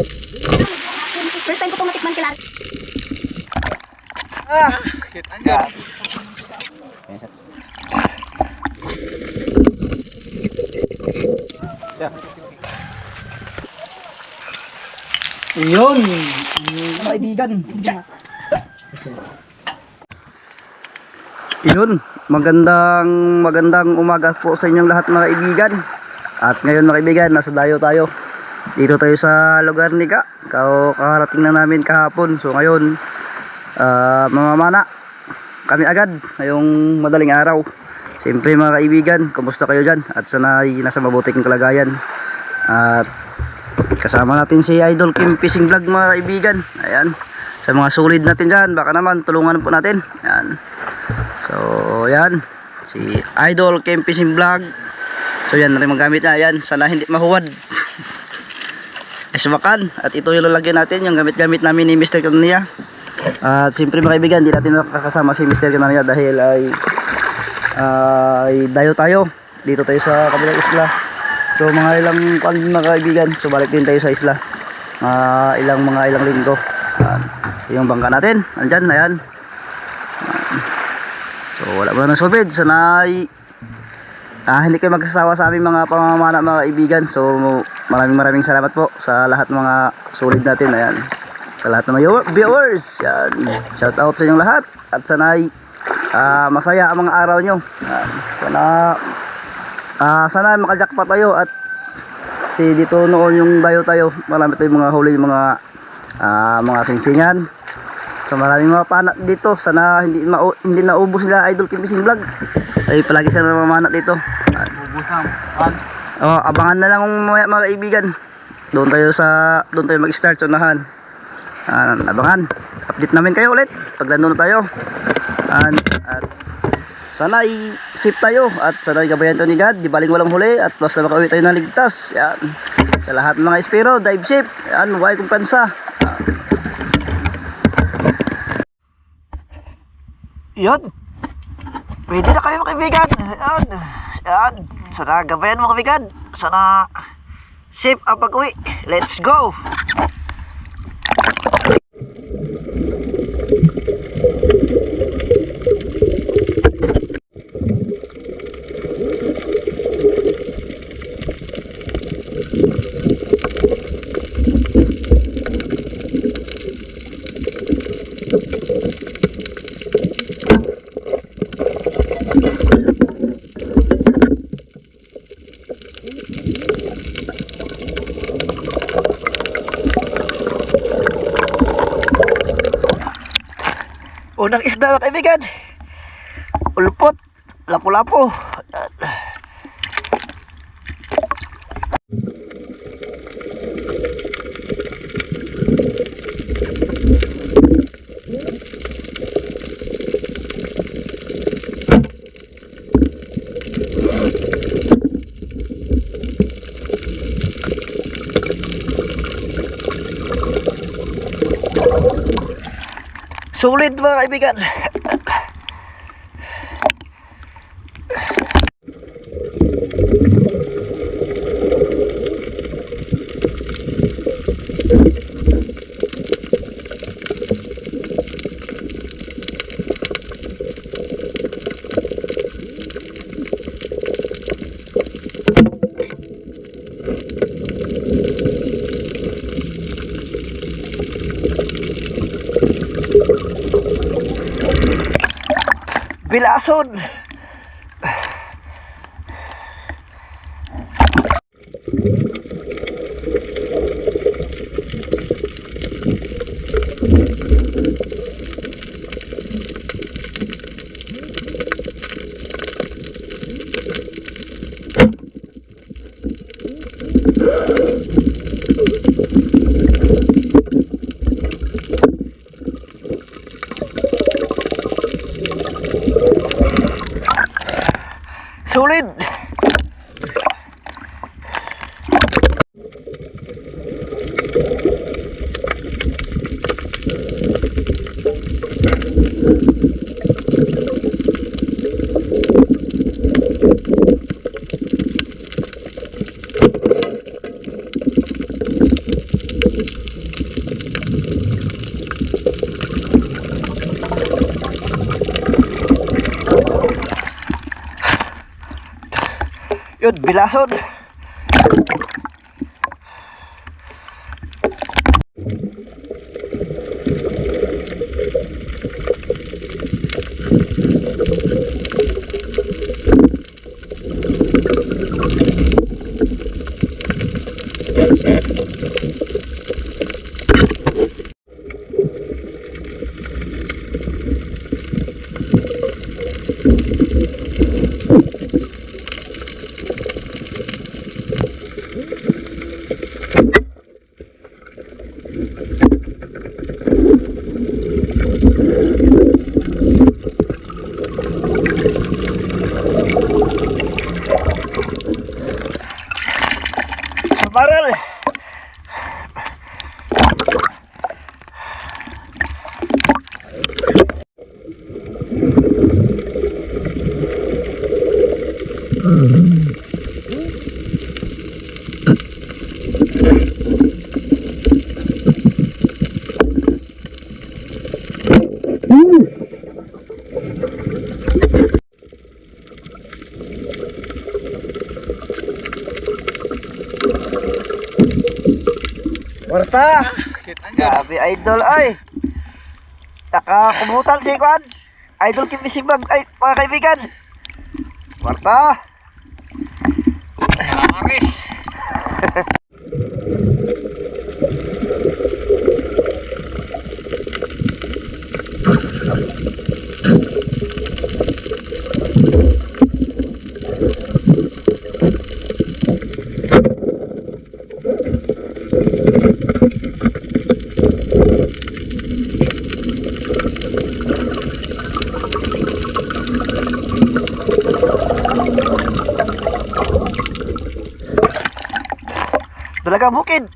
First time ko pong natikman kila. Kita aja. Ya. Yun, mga kaibigan. Yun, magandang umaga po sa inyong lahat mga kaibigan. At ngayon mga kaibigan, nasa dayo tayo. Dito tayo sa lugar ni Ka. Kakarating na namin kahapon. So ngayon, mamamana kami agad ngayong madaling araw. Siyempre mga kaibigan, kumusta kayo dyan? At sana ay nasa mabuting kalagayan. At kasama natin si Idol Kim Fishing Vlog mga kaibigan. Ayan, sa mga solid natin dyan, baka naman tulungan po natin. Ayan. So ayan, si Idol Kim Fishing Vlog. So yan na rin magamit na. Ayan, sana hindi mahuwad. Esmakan. At ito yung lalagyan natin, yung gamit-gamit namin ni Mr. Kanania. At siyempre mga kaibigan, hindi natin makakasama si Mr. Kanania dahil ay dayo tayo. Dito tayo sa kabilang isla. So mga ilang mga kaibigan, so balik din tayo sa isla. Ilang linggo. Yung bangka natin, andyan, ayan. So wala mo na ng subid. Sanay hindi kayo magsasawa sa aming mga pamamana mga kaibigan. So maraming salamat po sa lahat mga solid natin. Ayan, sa lahat ng mga viewers. Yan. Shout out sa inyong lahat. At sanay masaya ang mga araw nyo. Sana makajakpa tayo. At si dito noon yung dayo tayo, marami tayong mga huli, mga singsingan. So maraming mga panat dito. Sana hindi naubos nila Idol Kim Fishing Vlog. Ay palagi sila namamanat dito. Abangan na lang mga kaibigan. Doon tayo mag-start sa unahan. Abangan. Update namin kayo ulit pag nandun na tayo. At sana i-safe tayo at sana i-gabayan tayo ni God. Di baling walang huli at basta makauwi tayo ng ligtas. Yan. Sa lahat ng mga espero, dive safe. Yan, huwag kumpansa. Yan. Pwede na kayo mga kaibigan. Yan. Sana gabayan mga kaibigan. Sana safe ang pag-uwi. Let's go. Unang isda mga kaibigan, ulpot, lapu-lapu. Sulit mga kaibigan. Bilason. Yun, bilason. Sabaran. Warta. Grabe idol ay. Nakakumutan si Kwan. Idol Kimisibag ay mga kaibigan. Warta. Aris. Dalaga bukid.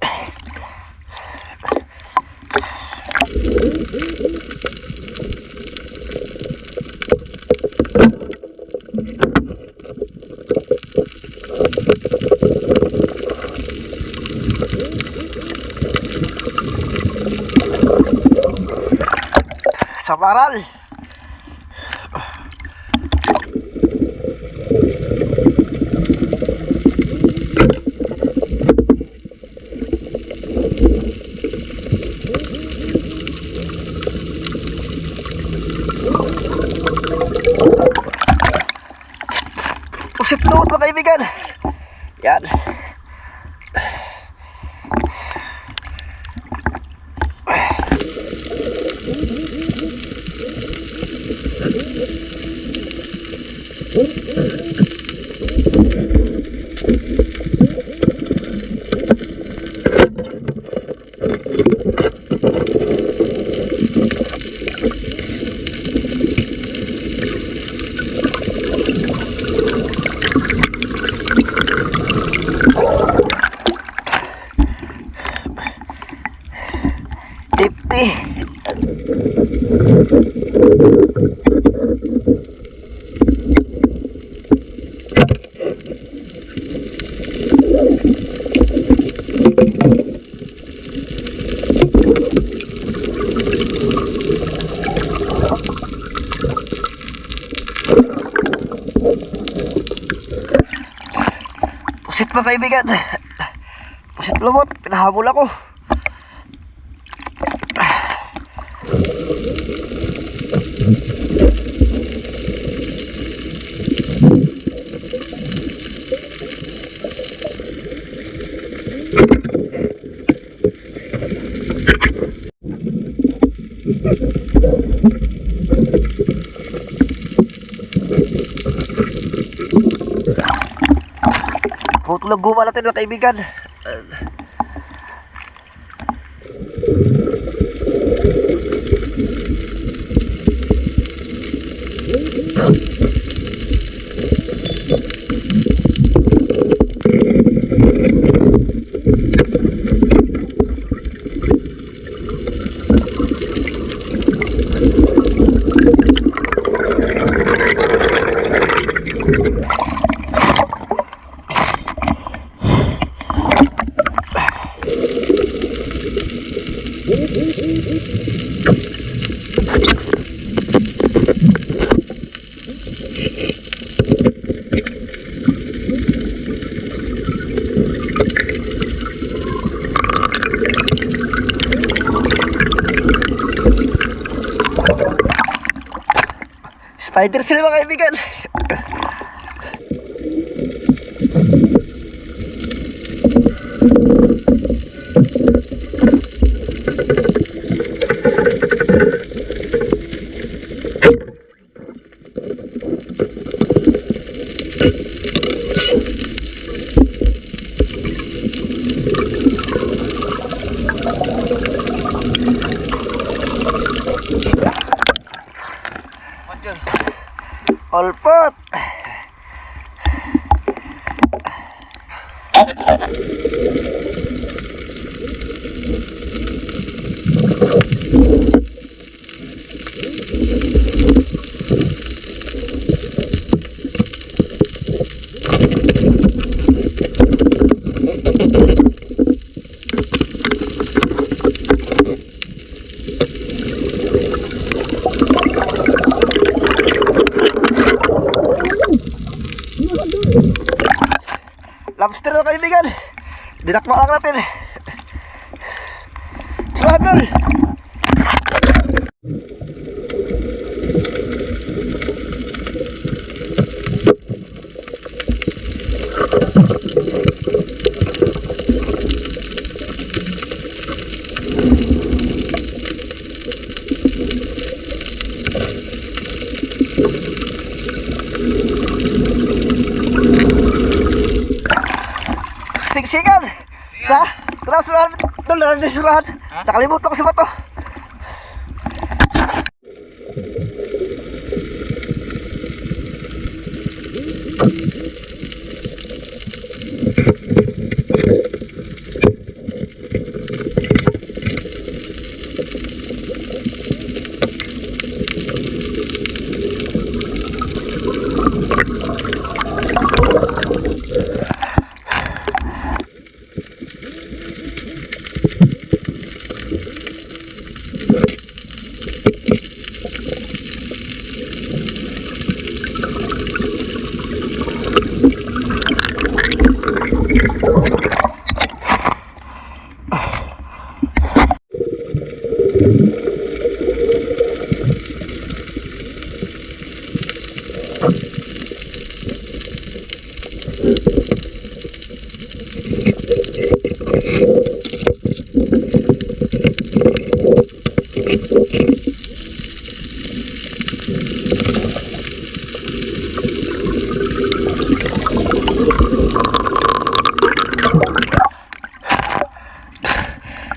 Sabaral. Pusit luot mga kaibigan. Yan. Dipti. Pusit mga kaibigan. Pusit lumot. Pinahabol ako. Putulog guma natin mga kaibigan. Spider sila mga kaibigan. Olpot. Lobster na kaibigan. Dinakma lang natin. Swagger. Siksikan sa surahan doon na surahan. Nakalimutan ko sa bato.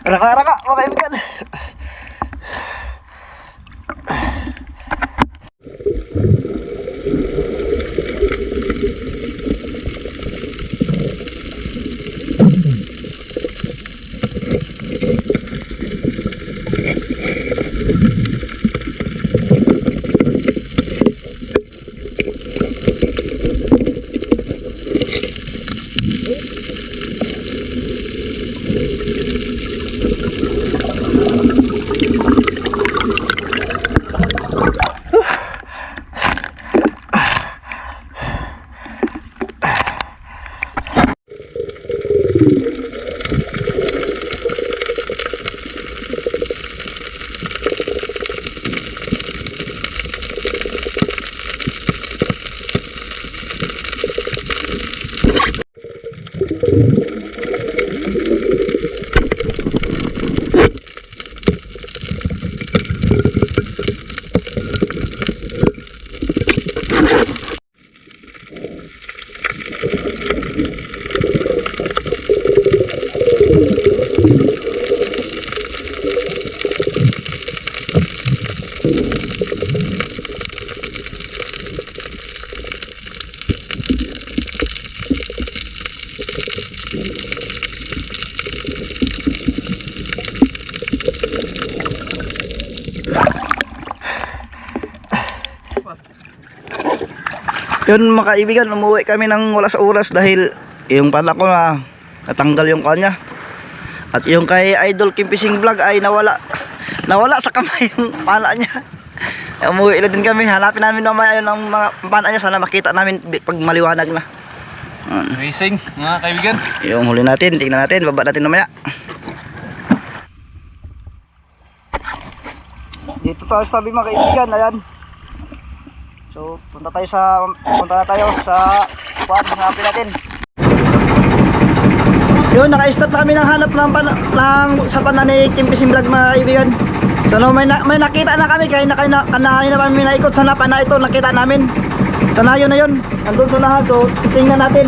Raka-raka mga kaibigan. Yun mga kaibigan, umuwi kami ng wala sa oras dahil yung pala ko na natanggal yung kanya. At yung kay Idol Kim Fishing Vlog ay nawala sa kamay yung pana niya. Umuwi na din kami, hanapin namin mamaya yun ang mga pana niya, sana makita namin pag maliwanag na. Amazing mga kaibigan. Yung huli natin, tingnan natin, baba natin mamaya. Dito tayo sa tabi mga kaibigan, ayan. So, punta na tayo sa kuwan, hanapin natin. Yun, naka-stop na kami ng hanap sa pana ni Kim Fishing Vlog mga kaibigan. So, no, may nakita na kami, kaya kanina pa kami naikot sa pana ito, nakita namin. Sana yun na yun, andun sa lahat, so tingnan natin.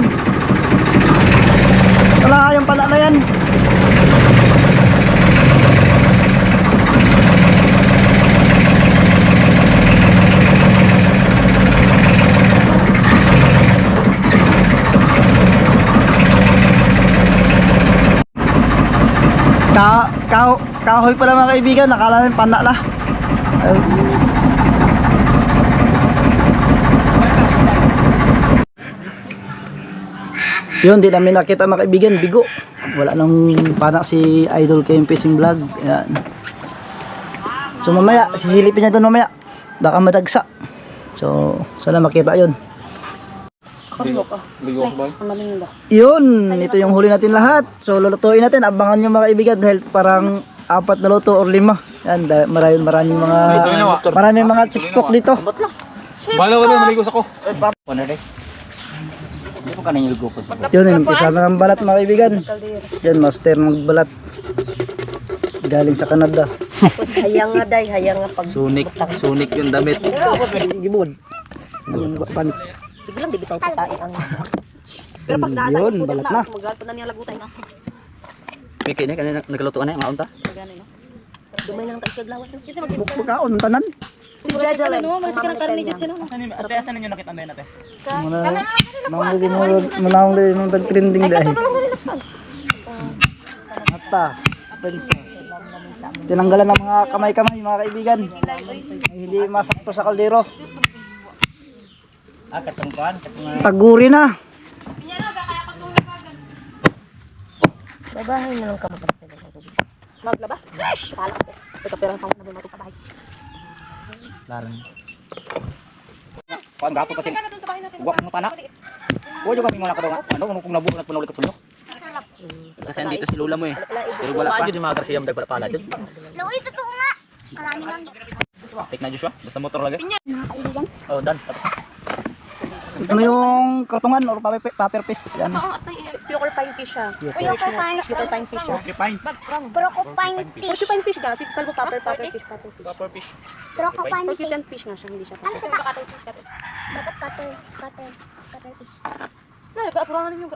Wala yung pana na yan. Kahoy pala mga kaibigan, nakala namin pana na. Yun, di namin nakita mga kaibigan, bigo. Wala nang pana si Idol Kim Fishing Vlog. Ayan. So mamaya, sisilipin niya doon mamaya. Baka madagsa. So, sana makita yun. Yun, ito yung huli natin lahat. So lulutuin natin, abangan nyo mga kaibigan dahil parang 4 na luto or 5. Yan, maraming mga chikstok dito. Bala ko na maligo sa ko. Yun, inumpisa na ng balat mga kaibigan. Yan, master magbalat. Galing sa Canada. Hayang nga day, hayang nga pag... Sunik yung damit. Gibod. Panik. Sige lang, bibitaw pa tayo ang... Pero pag nasa Yun, balat na. Maglalto na niya lagutay. Kaya na, kanina nagluto na yung maunta. Dumay na lang tayo siya glawas. Kasi Magkaon, tanan. Si Jaja lang. Malasi ka ng karne dyan siya. Ate, asan ninyo nakita na yun ate? Manawang din yung tag-trending dahil. Ata, pensa. Tinanggalan ng mga kamay-kamay mga kaibigan. Hindi masakto sa kaldero. Taguri na. Babahay na lang ka maglaba? Fresh! Pala ko. Ito perang tawag na bumato pa bahay. Larang. Kuan gapo kasi. Wa mo pana. Wo jo kami mo nakadaw. Ano kung nabuo na punulit ko tunyo. Kasi andito si Lola mo eh. Pero wala pa. Jud mga karsiyam dag pala jud. Loy, totoo nga. Karami lang. Take na Joshua, basta motor lagi. Oh, done. Ano yung kartongan or paper piece? Yan. Pure fine fish siya. Pure fine fish siya. Okay, fine. Porcupine fish ka. Si kalbo paper fish. Proper fish. Porcupine fish nga siya, hindi siya. Ano siya? Cutter fish. Dapat cutter fish. Nag-apurahan ninyo.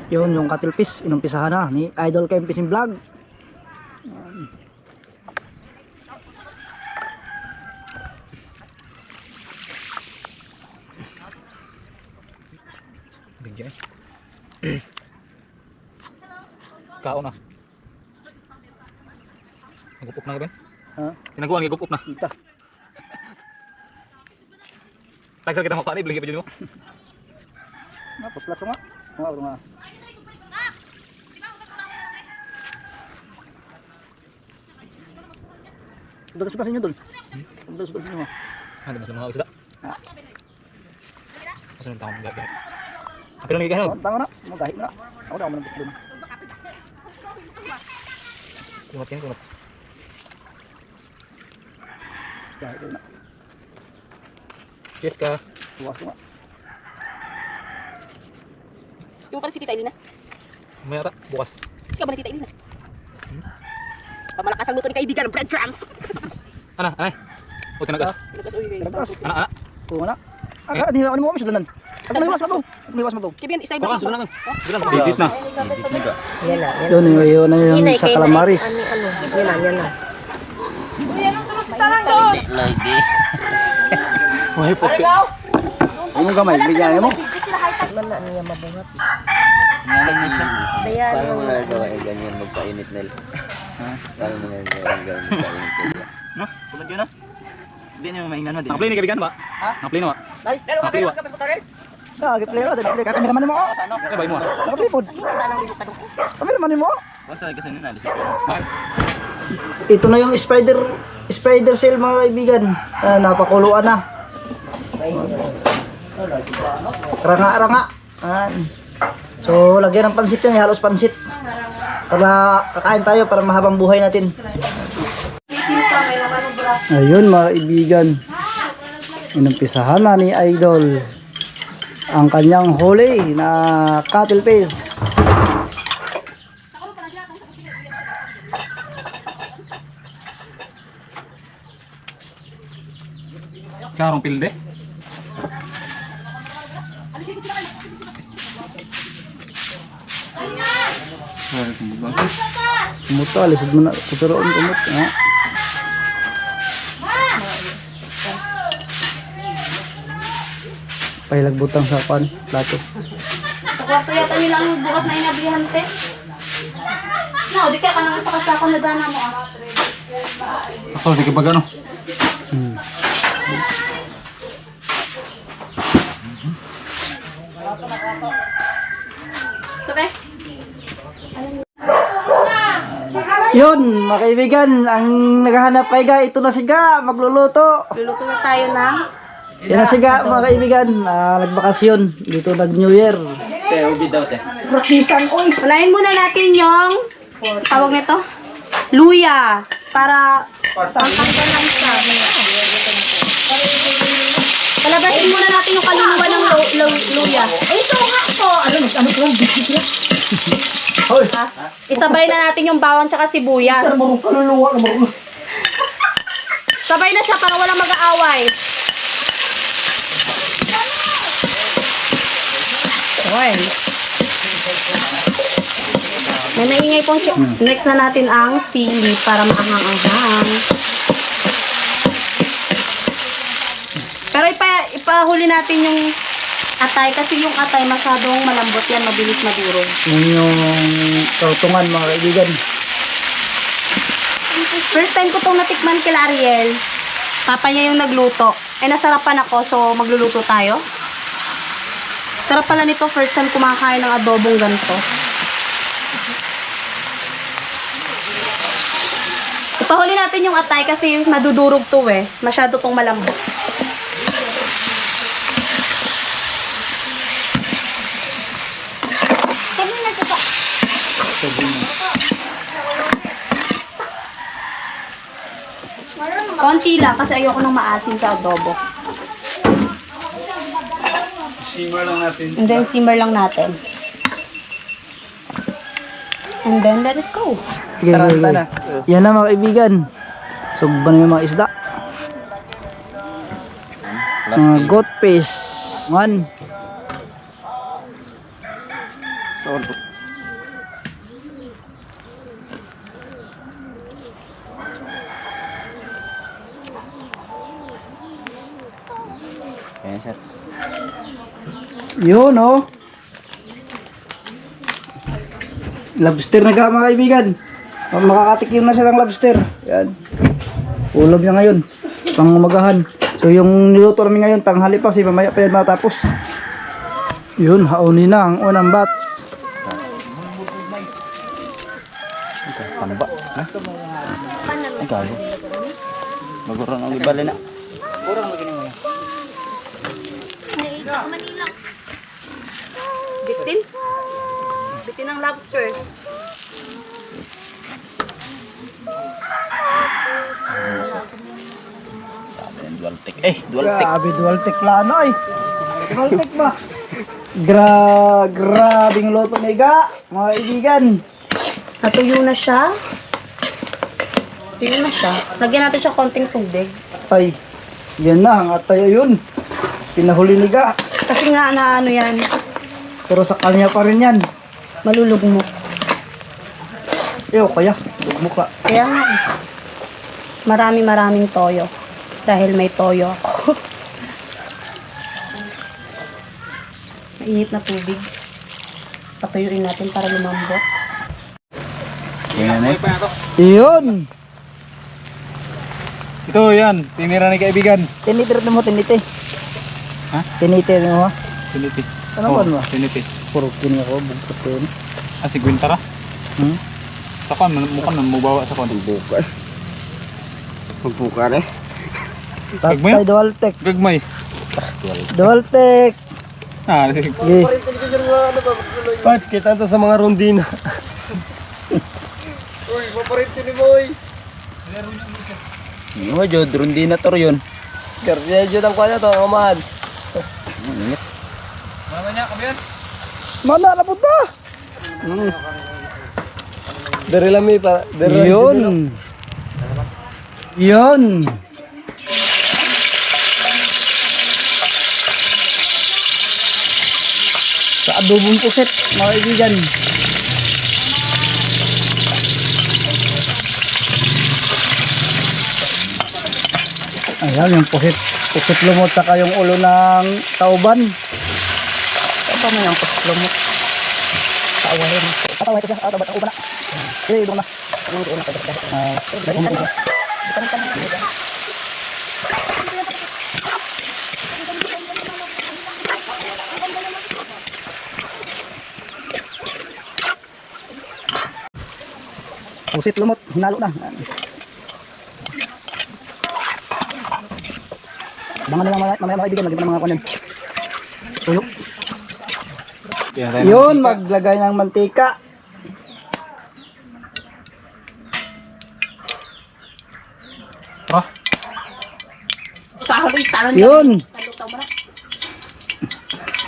Yun, yung cuttlefish, inumpisahan na ni Idol Kim Fishing Vlog. Bigyan. Kao na. Nagupop na Ben? Ha? Tinaguan gigupop na. Kita. Tagsal kita makani beli pa jud mo. Napos nga. Nga. Sudah sa inyo dun. Sudah sa inyo. Ano ba mga isda? Kaso tao mo gagawin. Pero lagi ka Tama na. Magahi na. Ako na ako nagdun. Kumat yan, kumat. Gahi na. Yes ka. Tuwas nga. Yung pala si Tita Elina. Mamaya ta, bukas. Sika ba ni Tita Elina? Pamalakas ang luto ni kaibigan ng breadcrumbs. Ana, anay. Huwag ka nagas. Nagas, uy. Pinagpas. Ana. Oo na. Di ba mo kami sudanan? Ano iwas mo? Kibian, istay Bukas, ba? sudah lang. Sudah lang. Bibit na. Yun na yung sa calamaris. Yan na. Uy, puti. Anong gamay? Bigyan mo? Man na niya mabungat. Paano mo nagawa yung ganyan magpainit nila? Paano mo nagawa yung ganyan magpainit nila? No? Tulad yun na. Hindi niyo maingan mo din. Nakaplay ni kaibigan ba? Ha? Nakaplay na ba? Ay, Nakaplay ba? Nag-play ka, nag-play ka. Kami naman mo. Ano ba mo? Nakaplipod. Kami naman mo. Wala sa kasi nila. Ito na yung spider cell mga kaibigan. Napakuluan na. Ranga-ranga. So lagyan ng pansit yan, halos pansit. Para kakain tayo para mahabang buhay natin. Ayun mga kaibigan. Inumpisahan na ni Idol ang kanyang huli na cuttlefish. Sarong pilde. Kumot ka, lisod mo na. Kuturoon kumot. Pahilagbutang sa pan, plato. Sa kwarto yata nila ang bukas na inablihan, te. No, di kaya ka nang sa kasako na dana mo, ah. Ako, di ka ba gano? Okay. Yun, mga kaibigan, ang naghahanap kay Ga, ito na si Ga, magluluto. Luluto na tayo ng Yan na si Ga, mga kaibigan, nagbakasyon, dito nag-New Year. Ubi daw, te. unahin muna natin yung tawag nito, luya. Para pangkanggan lang siya. Palabasin muna natin yung kaluluwa ng luya. Ito nga po. Ano po? Isabay na natin yung bawang tsaka sibuyas. Sabay na siya para walang mag-aaway. Okay. May naingay pong siya. Next na natin ang sili para maanghang-anghang. Pero ipahuli natin yung atay kasi yung atay masyadong malambot yan, mabilis madurog. Yun yung kautungan mga kaibigan. First time ko itong natikman kila Ariel. Papa niya yung nagluto. Nasarapan ako, so magluluto tayo. Sarap pala nito, first time kumakain ng adobong ganito. Ipahuli natin yung atay kasi nadudurog to eh. Masyado tong malambot. Konti lang kasi ayoko nang maasim sa adobo. Simmer lang natin. And then simmer lang natin. And then let it go. Sige, sige. Yan na mga kaibigan. Sugba na yung mga isda. Mga goat fish. One. Ayan, sir. Yun oh. Lobster na ka mga kaibigan. Makakatikim na silang lobster. Yan. Ulam niya ngayon. Pang umagahan. So yung niluto namin ngayon tanghali pa si mamaya pa yan matapos. Yun, haunin na ang unang batch. Tamba. Ha? Ay, gago. Magurang ang ibali na. Bitin. Bitin ng lobster. Dual tick. Dual tick. Grabe, dual tick plano ay. Dual tick ba? Grabing loto ni Ga, mga kaibigan. Natuyo na siya. Natuyo na siya. Lagyan natin siya konting tubig. Ay, yan na, ang atay yun. Pinahuli ni Ga. Kasi nga na ano yan, Pero sa kanya pa rin yan. malulugmok. Ew, kaya, lugmok ka. Kaya nga, maraming toyo. Dahil may toyo ako. Mainit na tubig. Patuyuin natin para lumambot. Yan eh. Yun! Ito yan. Tinira ni kaibigan. Tiniter mo, tinite. Ha? Tinite mo ha? Sinipit. Ano ba ba? Sinipit. Puro kini ako, bugkot ko yun. Ah, si Gwintara? Hmm? Sa kon, mukha na mubawa sa kon. Bukal. Bukal eh. Gagmay? Tatay Dualtek. Gagmay. Dualtek. Ah, sige. Sige. Pat, kita to sa mga rondina. Uy, paparito ni boy. Ano jud, rondina to yun. Karya jud ang kanya to, aman. Mana niya, kabiyan? Mana na punta? Dari lami para. Yun. Yun. Sa adobong puset, mga kaibigan. Ayan, yung puset. Puset lumot, saka yung ulo ng tauban. Ano ba yung puset lumot? Tawahin. Tawahin ko siya. Tauban na. Okay, doon na. Pusit lumot, hinalo na. Mga mga kaibigan, lagi pa ng mga kanan. Tulog. Yun, maglagay ng mantika. Ah, Sabi, taran Yun.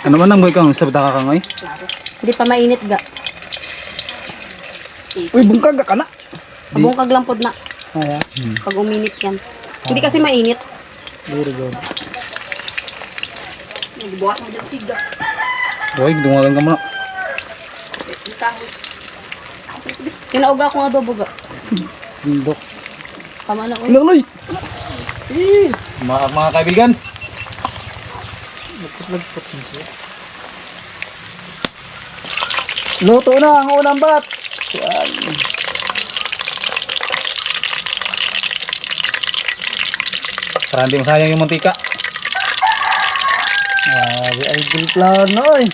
ano man ang boy kang sa bata ka ngay? Hindi pa mainit ga. Uy, bungkag ka na. Abong kaglampod na. Ayan, Pag uminit yan. Hindi kasi mainit. very good. Buhat mo dyan siga. Boy, dungalan ka muna. Kinauga ko nga adobo ga. Sindok. Tama na ko. Laloy! Mga kaibigan. Luto na ang unang batch. Yan. Para hindi masayang yung mantika. Grabe, ay plano eh.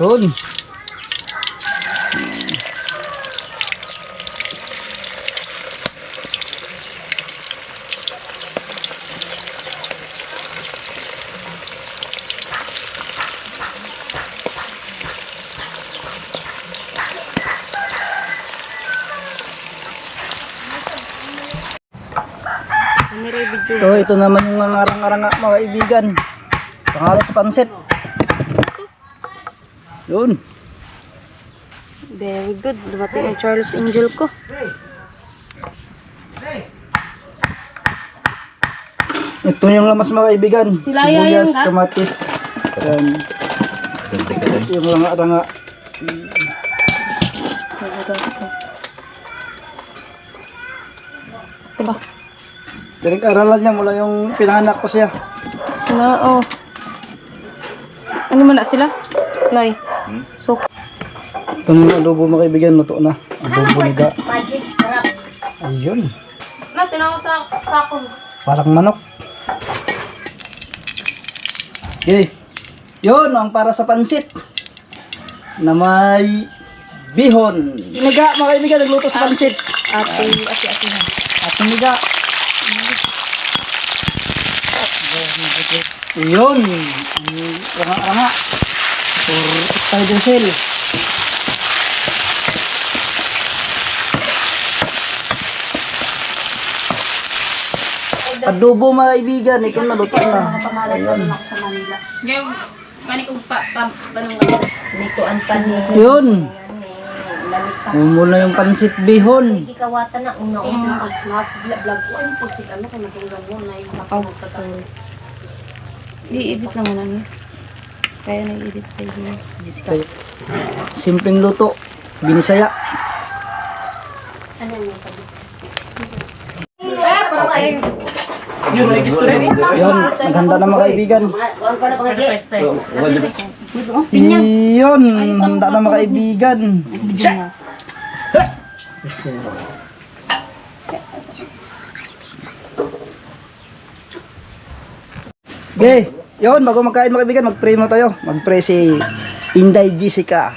Yun. So ito naman yung mga arang-aranga mga kaibigan. Pangalot sa pansit. Yun. Very good. Dumating ang Charles Angel ko. Ito yung lamas mga kaibigan. Silaya Sibuyas, yung ga? kamatis. Yan. Yung mga aranga. Diba? Pinag-aralan niya mula yung pinanganak ko siya. Oo. Ano man na sila? Nay. So, Ito na yung adobo mga kaibigan. Luto na. Adobo niga. Magic, sarap. Ayun. na, tinawag sa sakong. Parang manok. Okay. Yun ang para sa pansit. Na may bihon. Niga mga kaibigan. Nagluto sa pansit. Ate. At niga. Yun. Ranga-ranga. For spider cell. Adobo mga kaibigan. Ikaw na luto na. Pangalan ako sa Manila. Ngayon, panik ko panong nituan pa ni Yun. Mula yung pansit bihon. Hindi kawatan na una-una. mas vlog ko. Ay, pag si ano, kung natulog mo na yung nakapagpagpagpag. I-edit naman ano. Kaya nag-edit tayo din. Jessica. Simpleng luto. Binisaya. Ano yung sabi? Yun. Naghanda na mga kaibigan. Huwag pa na pangagi. Yun. Handa na mga kaibigan. Okay, yun, bago magkain mga kaibigan, mag-pray muna tayo. Mag-pray si Inday Jessica.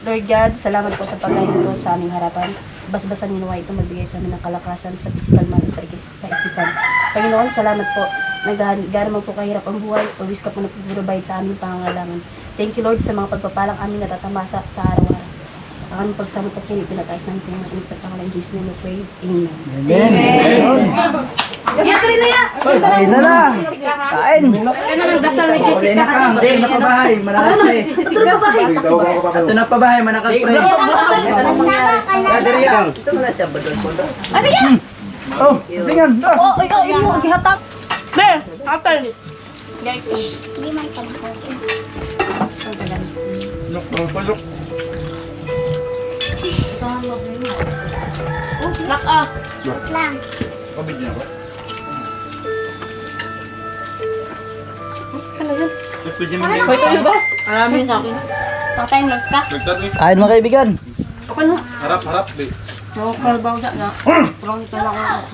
Lord God, salamat po sa pagkain ito sa aming harapan. Basbasan niyo nawa ito magbigay sa amin ng kalakasan sa physical man o sa kaisipan. Panginoon, salamat po. Nagana mo po kahirap ang buhay. Always ka po nagpuprovide sa aming pangangailangan. Thank you Lord sa mga pagpapalang aming natatamasa sa araw-araw. Ang aming pagsamot at kini pinataas namin sa inyo natin sa pangalan ng Jesus name we pray. Amen. Kain na lang. Kain. Dasal ni Jessica. Kain na pabahay. Malaki. Ito na pabahay. Manakag-pray. Ano yan? Oh, singan. Oh, ikaw, imo, gihatak. Mer, apple. Guys. Lak ah. Ano yun? Wait, ano ba? Alamin sa akin. Nakatime logs ka? Kain mga kaibigan. Ako na. Harap, be. No, kalbaw na. Pulang ito lang ako.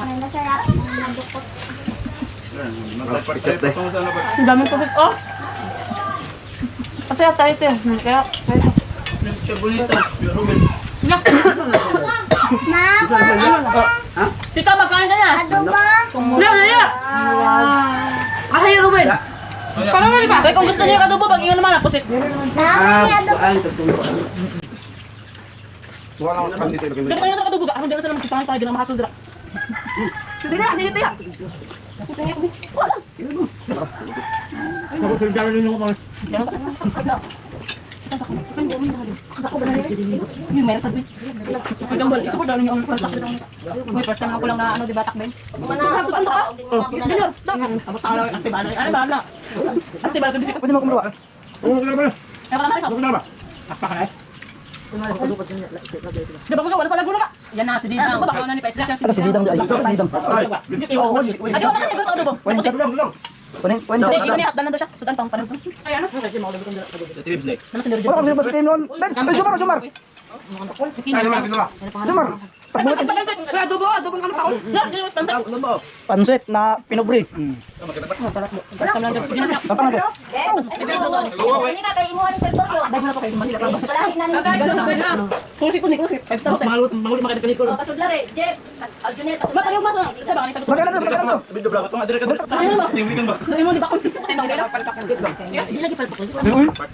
Ang daming tubig, oh. Kasi tayo ito. Kaya, Tita, magkain ka na. Wala, wala. Ay, Ruben. Parang nga ba? Kung gusto niyo adobo, pag-ingan naman ako. Dito kayo sa adobo ka. Ano dito sa naman sipahan tayo ng mahasol dira. Sige na, sige tiya. Yung meron sabi. Pagambol, isa ko daw ninyo ang first time. May first time ako lang na ano, di ba takben? Manahapot ang ka? Junior, abot ako lang ang antibala. Ano ba, ano? Antibala ko bisik. Pwede mo kumuha. Kaya ka lang sa Di ba ko wala sa laguna ka? Yan na, si Didang. Ano ba bakaw na ni Paisla? Ano si Didang dyan? Ay, si Didang. Ay, di ba ka na ibang adobo? Kunin. Hindi, hindi, hatdan na daw siya. Sudan pang panahon. Ay, ano? Naman si Wala kami sa game noon. Ben, ay, Jumar, Jumar. Jumar. Adobo, adobo ng ano pa ako. Yan, yung sponsor. Pansit na pinubri. Kapag lang daw. Kapag na Kung si kunik, 5 star. Mahal makita kanikul. Pasuglare, Jeff. Aljuneto. Ba kayo ba? Isa ba kanita? Magkano to? Magkano to? Dali mo di ba kun? Sinong dito? Di lagi palpak.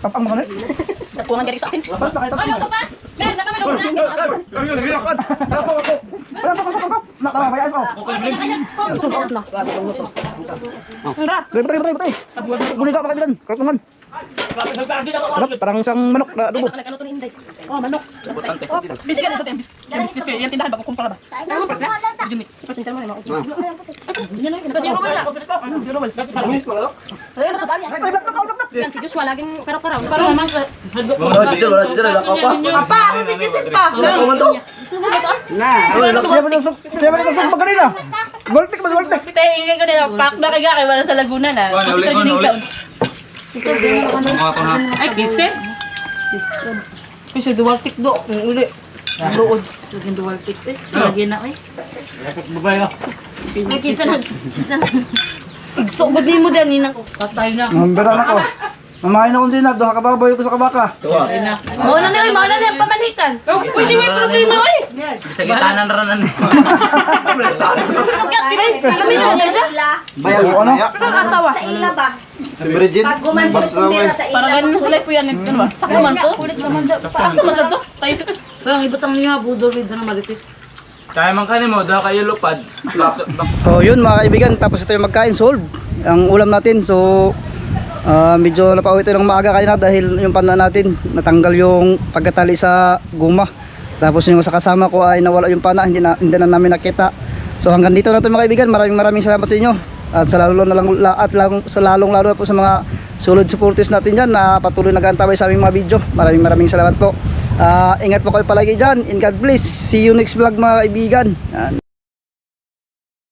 Papang mo kanit? Kuwangan gari sa asin. Papang pakita mo. Ano to ba? Mer, nakamano na. Wala pa. Nakabayas ko. Sumpot na. Pre. Guni ka mga kaibigan. Karat naman. Sarap, parang isang manok na adobo. Oh, manok. Oh, bisik ka na sa atin. Bisik. Yan tindahan ba kung kumpara ba? Tama pa sila. Jumi. Pasensya mo na mo. Yan lang. Kasi yung wala. Yung wala. Ayun na sa tali. Yan si Joshua laging karaw-karaw. Parang naman. Papa, ako si Joseph pa. Siya ba nang pag kanina? Voltic. Kita ingay ko nila. Pak na kaya wala sa Laguna na. Gusto ka din taon. Ay, kite. Kasi dual tick do. Ang uli. Luod. Sige, dual tick eh. Lagi na eh. Ay, kinsa na. Igsugod ni mo din, ninang ko. Patay na. Mambira na ko. Mamain ako din na. Doha ka babayo ko sa kabaka. Mauna na yung pamanikan. Pwede may problema eh. Sa gitanan ranan. Kami na siya. Bayan ko ano? Kasang asawa. Sa ila ba? Virgin. Pag gumantos kung tira sa ila. Parang ganun sila po yan. Ano ba? Sakto man to. Sakto man sa to. Tayo sa ang ibutang niya budol rin na maritis. Kaya man kanin mo, daw kayo lupad. So yun mga kaibigan, tapos ito yung magkain solve. Ang ulam natin. So medyo napauwi tayo ng maaga kanina dahil yung panda natin natanggal yung pagkatali sa guma. Tapos yung sa kasama ko ay nawala yung pana, hindi na namin nakita. So hanggang dito na ito mga kaibigan. Maraming salamat sa inyo. At sa lalong lalo po sa mga solid supporters natin dyan na patuloy nag-antabay sa aming mga video. Maraming salamat po. Ingat po kayo palagi dyan. And God bless. See you next vlog mga kaibigan. Yan.